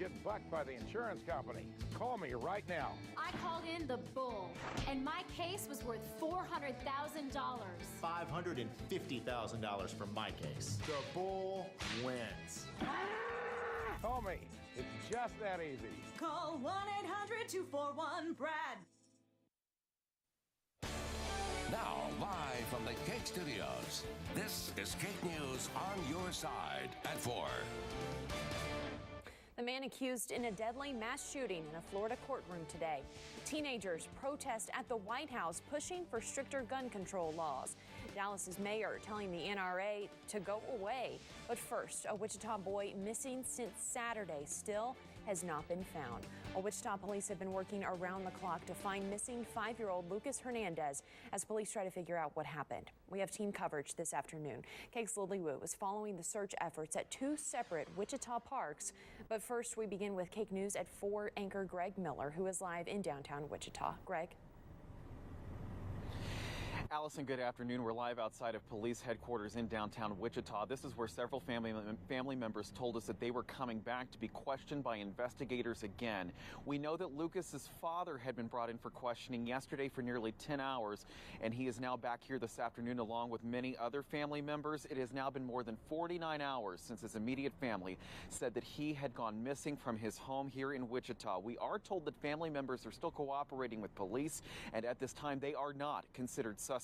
get bucked by the insurance company. Call me right now. I called in the bull, and my case was worth $400,000. $550,000 for my case. The bull wins. Call me. It's just that easy. Call 1-800-241-BRAD. Now, live from the Cake Studios, this is Cake News on your side at 4. The man accused in a deadly mass shooting in a Florida courtroom today. Teenagers protest at the White House pushing for stricter gun control laws. Dallas's mayor telling the NRA to go away. But first, a Wichita boy missing since Saturday still has not been found. Wichita police have been working around the clock to find missing 5-year-old Lucas Hernandez as police try to figure out what happened. We have team coverage this afternoon. Cake's Lily Wu was following the search efforts at 2 separate Wichita parks. But first, we begin with Cake News at 4 anchor Greg Miller, who is live in downtown Wichita. Greg? Allison, good afternoon. We're live outside of police headquarters in downtown Wichita. This is where several family members told us that they were coming back to be questioned by investigators again. We know that Lucas's father had been brought in for questioning yesterday for nearly 10 hours, and he is now back here this afternoon along with many other family members. It has now been more than 49 hours since his immediate family said that he had gone missing from his home here in Wichita. We are told that family members are still cooperating with police, and at this time they are not considered suspects.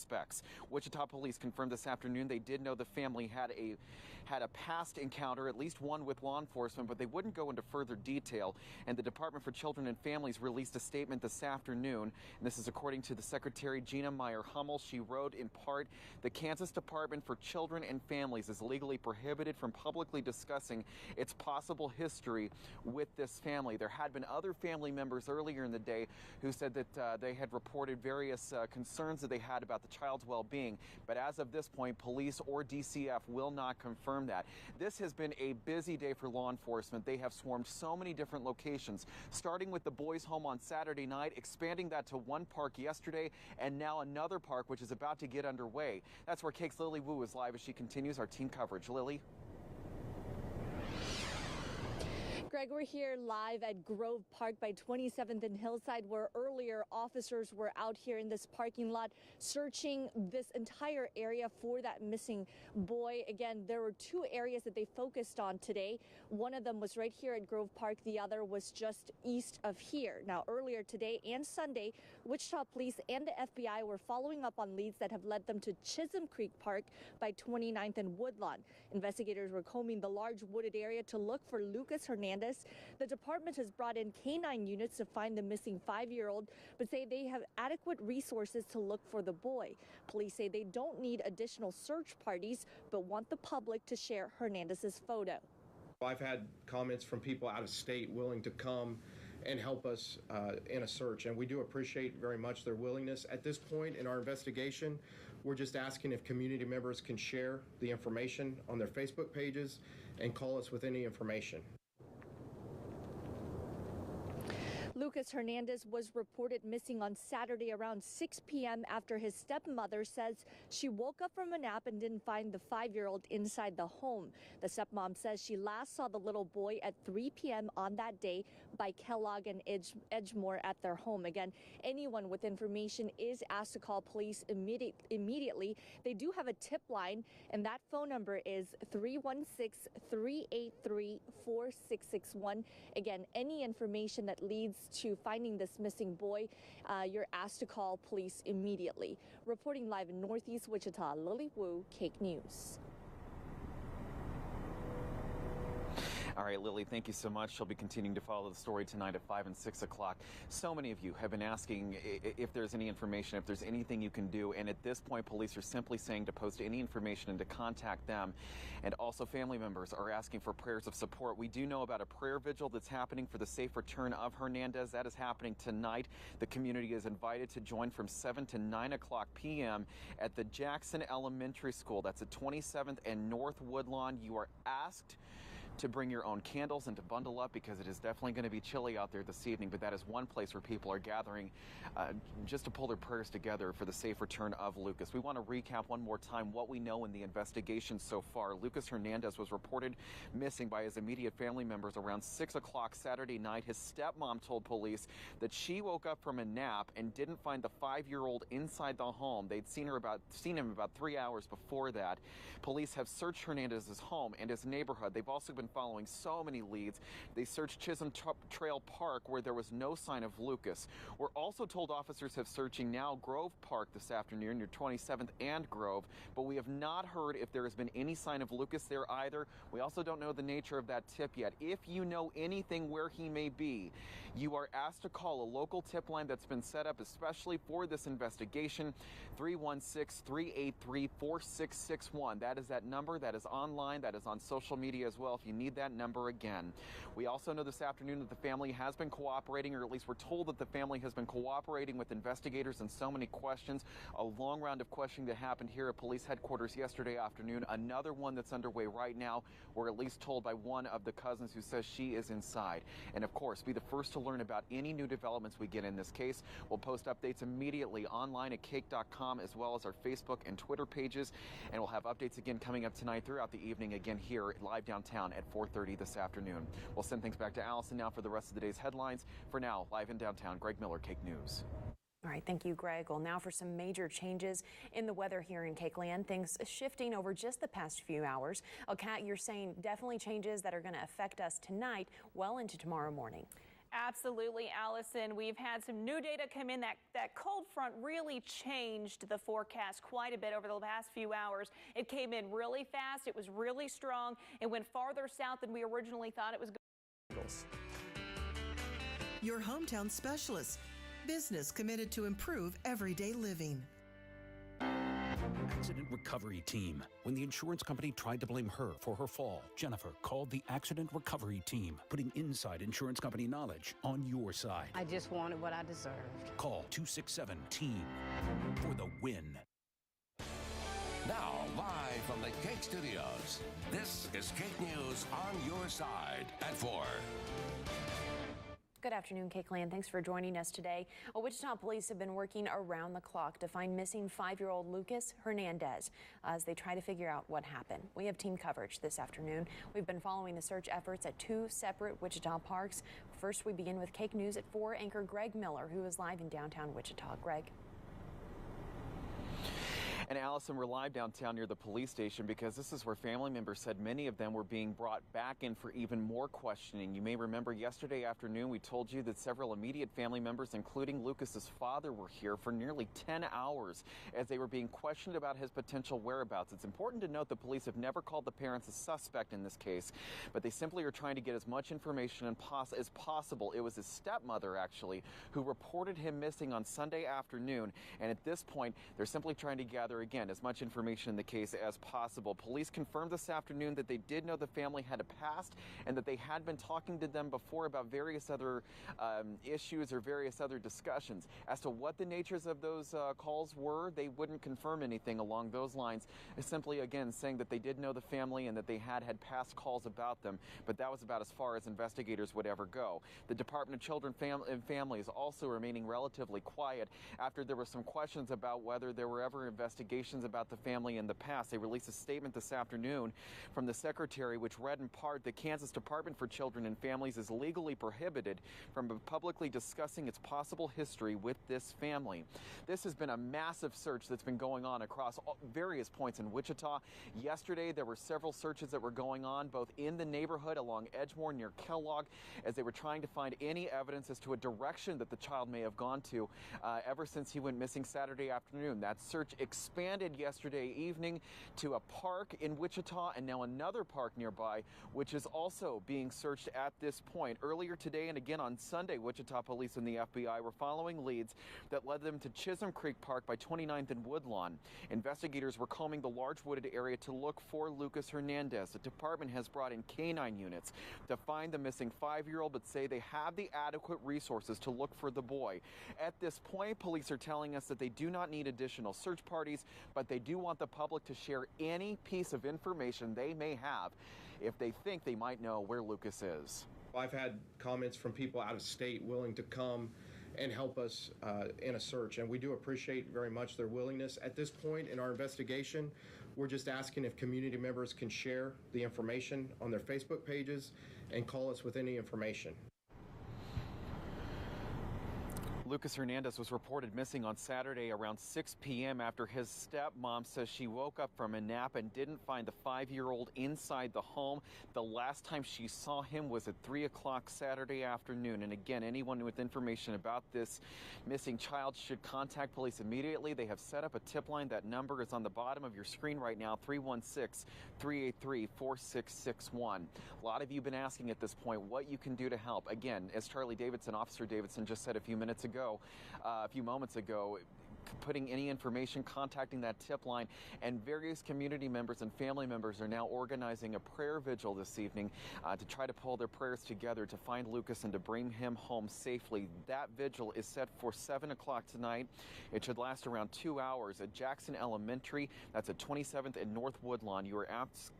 Wichita police confirmed this afternoon they did know the family had a past encounter, at least one with law enforcement, but they wouldn't go into further detail. And the Department for Children and Families released a statement this afternoon, and this is according to the Secretary Gina Meyer Hummel. She wrote in part, the Kansas Department for Children and Families is legally prohibited from publicly discussing its possible history with this family. There had been other family members earlier in the day who said that they had reported various concerns that they had about the child's well-being, but as of this point, police or DCF will not confirm that. This has been a busy day for law enforcement. They have swarmed so many different locations, starting with the boys' home on Saturday night, expanding that to one park yesterday, and now another park, which is about to get underway. That's where Cake's Lily Wu is live as she continues our team coverage. Lily? Greg, we're here live at Grove Park by 27th and Hillside, where earlier officers were out here in this parking lot searching this entire area for that missing boy. Again, there were 2 areas that they focused on today. One of them was right here at Grove Park. The other was just east of here. Now, earlier today and Sunday, Wichita Police and the FBI were following up on leads that have led them to Chisholm Creek Park by 29th and Woodlawn. Investigators were combing the large wooded area to look for Lucas Hernandez. The department has brought in K-9 units to find the missing 5-year-old, but say they have adequate resources to look for the boy. Police say they don't need additional search parties, but want the public to share Hernandez's photo. I've had comments from people out of state willing to come and help us in a search, and we do appreciate very much their willingness. At this point in our investigation, we're just asking if community members can share the information on their Facebook pages and call us with any information. Lucas Hernandez was reported missing on Saturday around 6 p.m. after his stepmother says she woke up from a nap and didn't find the 5-year-old inside the home. The stepmom says she last saw the little boy at 3 p.m. on that day by Kellogg and Edgemoor at their home. Again, anyone with information is asked to call police immediately. They do have a tip line, and that phone number is 316-383-4661. Again, any information that leads to finding this missing boy, you're asked to call police immediately. Reporting live in Northeast Wichita, Lily Wu, Cake News. All right, Lily, thank you so much. She'll be continuing to follow the story tonight at 5 and 6 o'clock. So many of you have been asking if there's any information, if there's anything you can do. And at this point, police are simply saying to post any information and to contact them. And also family members are asking for prayers of support. We do know about a prayer vigil that's happening for the safe return of Hernandez. That is happening tonight. The community is invited to join from 7 to 9 o'clock p.m. at the Jackson Elementary School. That's at 27th and North Woodlawn. You are asked to bring your own candles and to bundle up because it is definitely going to be chilly out there this evening. But that is one place where people are gathering just to pull their prayers together for the safe return of Lucas. We want to recap one more time what we know in the investigation so far. Lucas Hernandez was reported missing by his immediate family members around 6 o'clock Saturday night. His stepmom told police that she woke up from a nap and didn't find the 5-year-old inside the home. They'd seen him about 3 hours before that. Police have searched Hernandez's home and his neighborhood. They've also been following so many leads. They searched Chisholm Trail Park, where there was no sign of Lucas. We're also told officers have searching now Grove Park this afternoon near 27th and Grove, but we have not heard if there has been any sign of Lucas there either. We also don't know the nature of that tip yet. If you know anything where he may be, you are asked to call a local tip line that's been set up especially for this investigation, 316-383-4661. That is that number. That is online. That is on social media as well if you need that number again. We also know this afternoon that the family has been cooperating, or at least we're told that the family has been cooperating with investigators in so many questions. A long round of questioning that happened here at police headquarters yesterday afternoon. Another one that's underway right now. We're at least told by one of the cousins who says she is inside. And of course, be the first to learn about any new developments we get in this case. We'll post updates immediately online at KAKE.com as well as our Facebook and Twitter pages. And we'll have updates again coming up tonight throughout the evening again here live downtown at 4:30 this afternoon. We'll send things back to Allison now for the rest of the day's headlines. For now, live in downtown, Greg Miller, KAKE News. All right, thank you, Greg. Well, now for some major changes in the weather here in KAKE-land. Things shifting over just the past few hours. Kat, you're saying definitely changes that are going to affect us tonight well into tomorrow morning. Absolutely, Allison. We've had some new data come in. That cold front really changed the forecast quite a bit over the past few hours. It came in really fast. It was really strong. It went farther south than we originally thought it was going. Your hometown specialist. Business committed to improve everyday living. Accident recovery team. When the insurance company tried to blame her for her fall, Jennifer called the accident recovery team, putting inside insurance company knowledge on your side. I just wanted what I deserved. Call 267-TEAM for the win. Now, live from the KAKE Studios, this is KAKE News on your side at 4. Good afternoon, KAKE-land. Thanks for joining us today. Wichita police have been working around the clock to find missing 5-year-old Lucas Hernandez as they try to figure out what happened. We have team coverage this afternoon. We've been following the search efforts at 2 separate Wichita parks. First, we begin with KAKE News at 4 anchor Greg Miller, who is live in downtown Wichita. Greg. And Allison, we're live downtown near the police station because this is where family members said many of them were being brought back in for even more questioning. You may remember yesterday afternoon we told you that several immediate family members, including Lucas's father, were here for nearly 10 hours as they were being questioned about his potential whereabouts. It's important to note the police have never called the parents a suspect in this case, but they simply are trying to get as much information as possible. It was his stepmother, actually, who reported him missing on Sunday afternoon, and at this point, they're simply trying to gather again as much information in the case as possible. Police confirmed this afternoon that they did know the family had a past and that they had been talking to them before about various other issues or various other discussions. As to what the natures of those calls were, they wouldn't confirm anything along those lines. Simply, again, saying that they did know the family and that they had past calls about them, but that was about as far as investigators would ever go. The Department of Children and Families also remaining relatively quiet after there were some questions about whether there were ever investigations about the family in the past. They released a statement this afternoon from the secretary which read in part, the Kansas Department for Children and Families is legally prohibited from publicly discussing its possible history with this family. This has been a massive search that's been going on across various points in Wichita. Yesterday there were several searches that were going on both in the neighborhood along Edgemore near Kellogg as they were trying to find any evidence as to a direction that the child may have gone to ever since he went missing Saturday afternoon. That search expanded yesterday evening to a park in Wichita and now another park nearby, which is also being searched at this point. Earlier today and again on Sunday, Wichita police and the FBI were following leads that led them to Chisholm Creek Park by 29th and Woodlawn. Investigators were combing the large wooded area to look for Lucas Hernandez. The department has brought in K-9 units to find the missing 5-year-old, but say they have the adequate resources to look for the boy. At this point, police are telling us that they do not need additional search parties, but they do want the public to share any piece of information they may have if they think they might know where Lucas is. I've had comments from people out of state willing to come and help us in a search, and we do appreciate very much their willingness. At this point in our investigation, we're just asking if community members can share the information on their Facebook pages and call us with any information. Lucas Hernandez was reported missing on Saturday around 6 p.m. after his stepmom says she woke up from a nap and didn't find the 5-year-old inside the home. The last time she saw him was at 3 o'clock Saturday afternoon. And again, anyone with information about this missing child should contact police immediately. They have set up a tip line. That number is on the bottom of your screen right now, 316-383-4661. A lot of you have been asking at this point what you can do to help. Again, as Charlie Davidson, Officer Davidson, just said a few moments ago, putting any information, contacting that tip line, and various community members and family members are now organizing a prayer vigil this evening to try to pull their prayers together to find Lucas and to bring him home safely. That vigil is set for 7 o'clock tonight. It should last around 2 hours at Jackson Elementary. That's at 27th and North Woodlawn. You are asked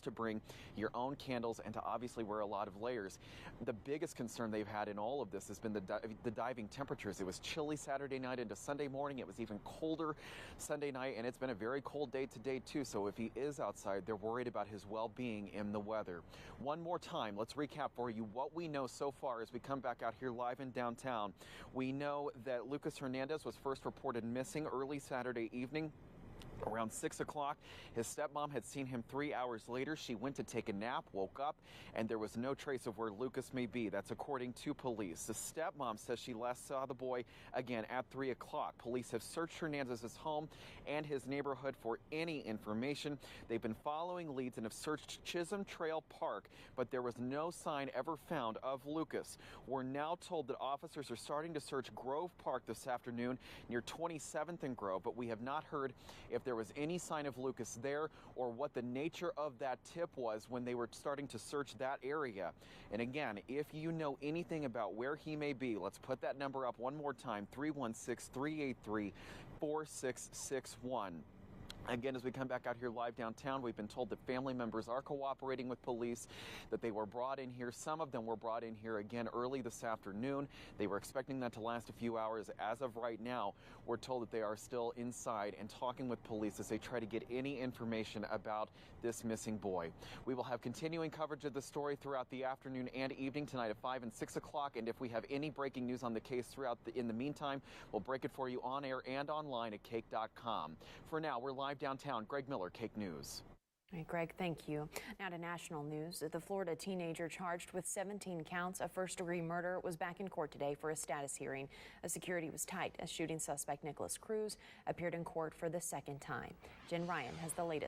to bring your own candles and to obviously wear a lot of layers. The biggest concern they've had in all of this has been the diving temperatures. It was chilly Saturday night into Sunday morning. It was even colder Sunday night, and it's been a very cold day today too. So if he is outside, they're worried about his well-being in the weather. One more time, let's recap for you what we know so far as we come back out here live in downtown. We know that Lucas Hernandez was first reported missing early Saturday evening. Around 6 o'clock, his stepmom had seen him 3 hours later. She went to take a nap, woke up, and there was no trace of where Lucas may be. That's according to police. The stepmom says she last saw the boy again at 3 o'clock. Police have searched Hernandez's home and his neighborhood for any information. They've been following leads and have searched Chisholm Trail Park, but there was no sign ever found of Lucas. We're now told that officers are starting to search Grove Park this afternoon near 27th and Grove, but we have not heard if there was any sign of Lucas there or what the nature of that tip was when they were starting to search that area. And again, if you know anything about where he may be, let's put that number up one more time, 316-383-4661. Again, as we come back out here live downtown, we've been told that family members are cooperating with police, that they were brought in here. Some of them were brought in here again early this afternoon. They were expecting that to last a few hours. As of right now, we're told that they are still inside and talking with police as they try to get any information about this missing boy. We will have continuing coverage of the story throughout the afternoon and evening tonight at 5 and 6 o'clock. And if we have any breaking news on the case in the meantime, we'll break it for you on air and online at KAKE.com. For now, we're live downtown. Greg Miller, KAKE News. All right, Greg, thank you. Now to national news. The Florida teenager charged with 17 counts of first-degree murder was back in court today for a status hearing. Security was tight as shooting suspect Nicholas Cruz appeared in court for the second time. Jen Ryan has the latest.